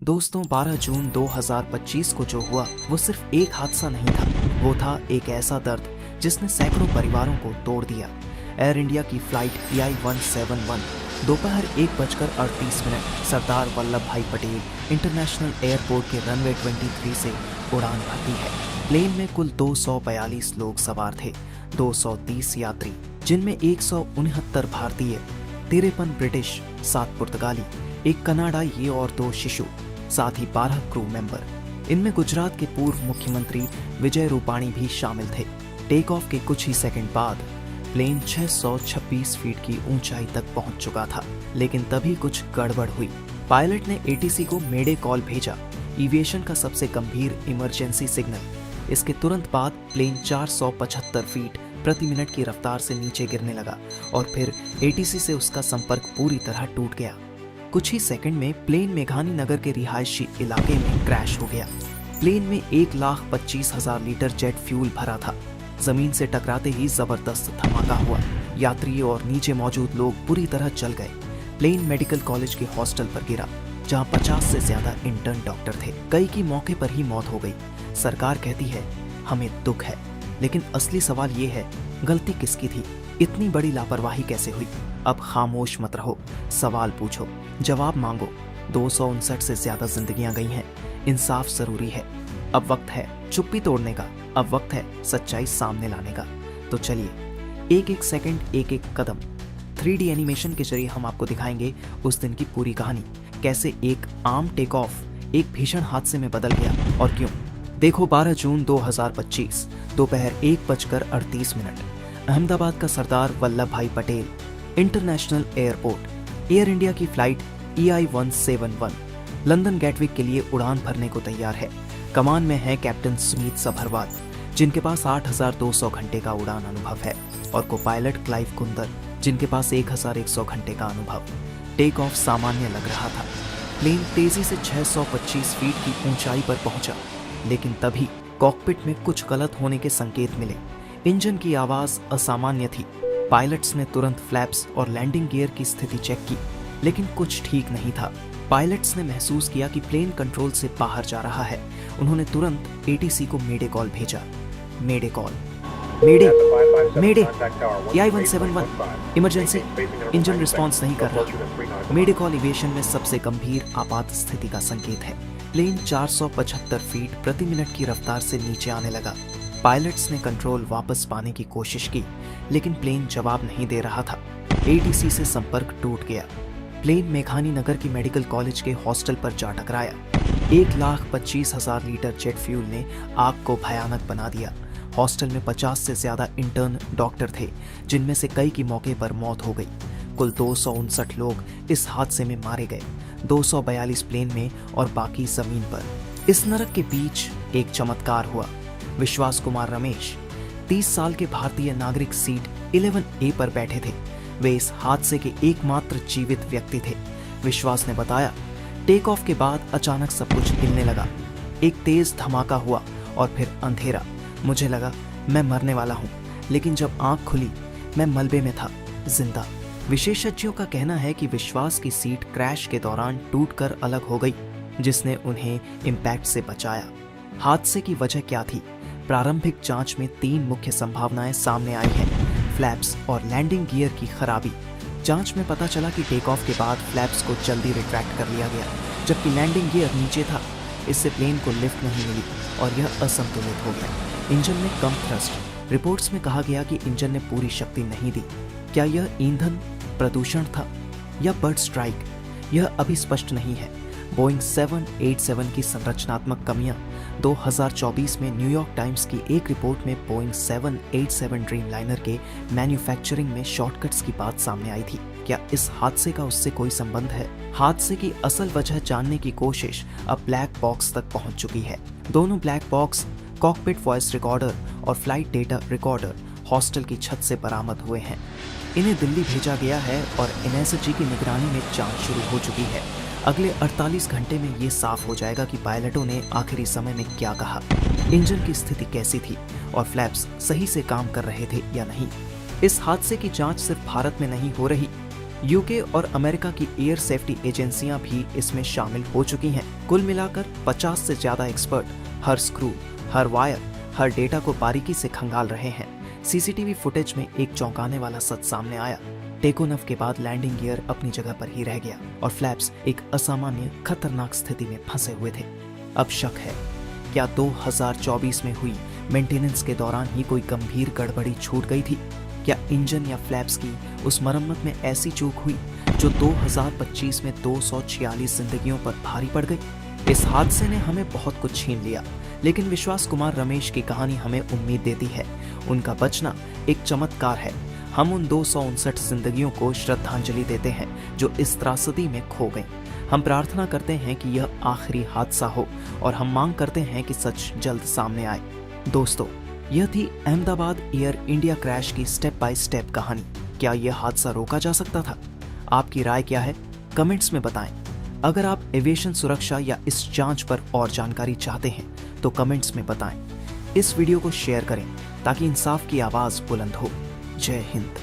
दोस्तों 12 जून 2025 को जो हुआ वो सिर्फ एक हादसा नहीं था, वो था एक ऐसा दर्द जिसने सैकड़ों परिवारों को तोड़ दिया। एयर इंडिया की फ्लाइट EI-171 दोपहर 1:38 सरदार वल्लभ भाई पटेल इंटरनेशनल एयरपोर्ट के रनवे 23 से उड़ान भरती है। प्लेन में कुल 242 लोग सवार थे, 230 यात्री, जिनमें 169 भारतीय, 53 ब्रिटिश, 7 पुर्तगाली, एक कनाडाई और 2 शिशु, साथ ही 12 क्रू मेंबर। इनमें गुजरात के पूर्व मुख्यमंत्री विजय रूपाणी भी शामिल थे। टेक ऑफ के कुछ ही सेकंड बाद प्लेन 626 फीट की ऊंचाई तक पहुंच चुका था, लेकिन तभी कुछ गड़बड़ हुई। पायलट ने ATC को मेडे कॉल भेजा, एविएशन का सबसे गंभीर इमरजेंसी सिग्नल। इसके तुरंत बाद प्लेन 475 फीट प्रति मिनट की रफ्तार से नीचे गिरने लगा और फिर ATC से उसका संपर्क पूरी तरह टूट गया। कुछ ही सेकंड में प्लेन मेघानी नगर के रिहायशी इलाके में क्रैश हो गया। प्लेन में 1,25,000 लीटर जेट फ्यूल भरा था। जमीन से टकराते ही जबरदस्त धमाका हुआ। यात्री और नीचे मौजूद लोग बुरी तरह जल गए। प्लेन मेडिकल कॉलेज के हॉस्टल पर गिरा, जहां 50 से ज्यादा इंटर्न डॉक्टर थे। कई की मौके पर ही मौत हो गई। सरकार कहती है हमें दुख है, लेकिन असली सवाल ये है, गलती किसकी थी? इतनी बड़ी लापरवाही कैसे हुई? अब खामोश मत रहो, सवाल पूछो, जवाब मांगो। 259 से ज्यादा जिंदगियां गई हैं, इंसाफ जरूरी है। अब वक्त है चुप्पी तोड़ने का, अब वक्त है सच्चाई सामने लाने का। तो चलिए, एक एक सेकंड, एक एक कदम 3D एनिमेशन के जरिए हम आपको दिखाएंगे उस दिन की पूरी कहानी, कैसे एक आम टेक ऑफ एक भीषण हादसे में बदल गया और क्यों। देखो, 12 जून 2025 दोपहर 1:38, अहमदाबाद का सरदार वल्लभ भाई Patel international airport. Air India की फ्लाइट EI-171 लंदन गैटविक के लिए उड़ान भरने को तैयार है। कमान में है कैप्टन सुमित सभरवाल, जिनके पास 8,200 घंटे का उड़ान अनुभव है, और को पायलट क्लाइव कुंदर, जिनके पास 1,100 घंटे का अनुभव। टेक ऑफ सामान्य लग रहा था। प्लेन तेजी से 625 फीट की ऊंचाई पर पहुंचा, लेकिन तभी कॉकपिट में कुछ गलत होने के संकेत मिले। इंजन की आवाज असामान्य थी। पायलट्स ने तुरंत फ्लैप्स और लैंडिंग गियर की स्थिति चेक की, लेकिन कुछ ठीक नहीं था। पायलट्स ने महसूस किया कि प्लेन कंट्रोल से बाहर जा रहा है। उन्होंने तुरंत ATC को मेडे कॉल भेजा। मेडे कॉल, मेडे, मेडे, EI-171 इमरजेंसी, इंजन रिस्पॉन्स नहीं कर रहा। मेडे कॉल एविएशन में सबसे गंभीर आपात स्थिति का संकेत है। प्लेन 475 फीट प्रति मिनट की रफ्तार से नीचे आने लगा। पायलट्स ने कंट्रोल वापस पाने की कोशिश की, लेकिन प्लेन जवाब नहीं दे रहा था। ATC से संपर्क टूट गया। प्लेन मेघानी नगर की मेडिकल कॉलेज के हॉस्टल पर जा टकराया। 1,25,000 लीटर जेट फ्यूल ने आग को भयानक बना दिया। हॉस्टल में 50 से ज्यादा इंटर्न डॉक्टर थे, जिनमें से कई की मौके पर मौत हो गई। कुल 259 लोग इस हादसे में मारे गए, 242 प्लेन में और बाकी जमीन पर। इस नरक के बीच एक चमत्कार हुआ। विश्वास कुमार रमेश 30 साल के भारतीय नागरिक सीट 11A पर बैठे थे। वे इस हादसे के एकमात्र जीवित व्यक्ति थे। विश्वास ने बताया, टेक ऑफ के बाद अचानक सब कुछ हिलने लगा। एक तेज धमाका हुआ और फिर अंधेरा। मुझे लगा मैं मरने वाला हूँ, लेकिन जब आंख खुली मैं मलबे में था, जिंदा। विशेषज्ञों का कहना है कि विश्वास की सीट क्रैश के दौरान टूटकर अलग हो गई, जिसने उन्हें इम्पैक्ट से बचाया। हादसे की वजह क्या थी? प्रारंभिक जांच में 3 मुख्य संभावनाएं सामने आई हैं। फ्लैप्स और लैंडिंग गियर की खराबी। जांच में पता चला कि टेक ऑफ के बाद फ्लैप्स को जल्दी रिट्रैक्ट कर लिया गया, जबकि लैंडिंग गियर नीचे था। इससे प्लेन को लिफ्ट नहीं मिली और यह असंतुलित हो गया। इंजन में कम थ्रस्ट। रिपोर्ट्स में कहा गया कि इंजन ने पूरी शक्ति नहीं दी। क्या यह ईंधन प्रदूषण था या बर्ड स्ट्राइक? यह अभी स्पष्ट नहीं है। बोइंग 787 की संरचनात्मक कमियां। 2024 में न्यूयॉर्क टाइम्स की एक रिपोर्ट में बोइंग 787 ड्रीमलाइनर के मैन्युफैक्चरिंग में शॉर्टकट्स की बात सामने आई थी। क्या इस हादसे का उससे कोई संबंध है? हादसे की असल वजह जानने की कोशिश अब ब्लैक बॉक्स तक पहुंच चुकी है। दोनों black box, cockpit voice recorder और फ्लाइट डेटा रिकॉर्डर हॉस्टल की छत से बरामद हुए हैं। इन्हें दिल्ली भेजा गया है और NSG की निगरानी में जांच शुरू हो चुकी है। अगले 48 घंटे में ये साफ हो जाएगा कि पायलटों ने आखिरी समय में क्या कहा, इंजन की स्थिति कैसी थी और फ्लैप्स सही से काम कर रहे थे या नहीं। इस हादसे की जांच सिर्फ भारत में नहीं हो रही, यूके और अमेरिका की एयर सेफ्टी एजेंसियां भी इसमें शामिल हो चुकी हैं। कुल मिलाकर 50 से ज्यादा एक्सपर्ट हर स्क्रू, हर वायर, हर डेटा को बारीकी से खंगाल रहे हैं। सीसीटीवी फुटेज में एक चौंकाने वाला सच सामने आया। टेकोनफ के बाद लैंडिंग गियर अपनी जगह पर ही रह गया और फ्लैप्स एक असामान्य खतरनाक स्थिति में फंसे हुए थे। अब शक है, क्या 2024 में हुई मेंटेनेंस के दौरान ही कोई गंभीर गड़बड़ी छूट गई थी? क्या इंजन या फ्लैप्स की उस मरम्मत में ऐसी चूक हुई जो 2025 में 246 जिंदगियों पर भारी पड़ गई? इस हादसे ने हमें बहुत कुछ छीन लिया, लेकिन विश्वास कुमार रमेश की कहानी हमें उम्मीद देती है। उनका बचना एक चमत्कार है। हम उन 259 जिंदगियों को श्रद्धांजलि देते हैं जो इस त्रासदी में खो गई। हम प्रार्थना करते हैं कि यह आखिरी हादसा हो और हम मांग करते हैं कि सच जल्द सामने आए। दोस्तों, यह थी अहमदाबाद एयर इंडिया क्रैश की स्टेप बाय स्टेप कहानी। क्या यह हादसा रोका जा सकता था? आपकी राय क्या है? कमेंट्स में बताएं। अगर आप एविएशन सुरक्षा या इस जांच पर और जानकारी चाहते हैं तो कमेंट्स में बताएं। इस वीडियो को शेयर करें ताकि इंसाफ की आवाज बुलंद हो। जय हिंद।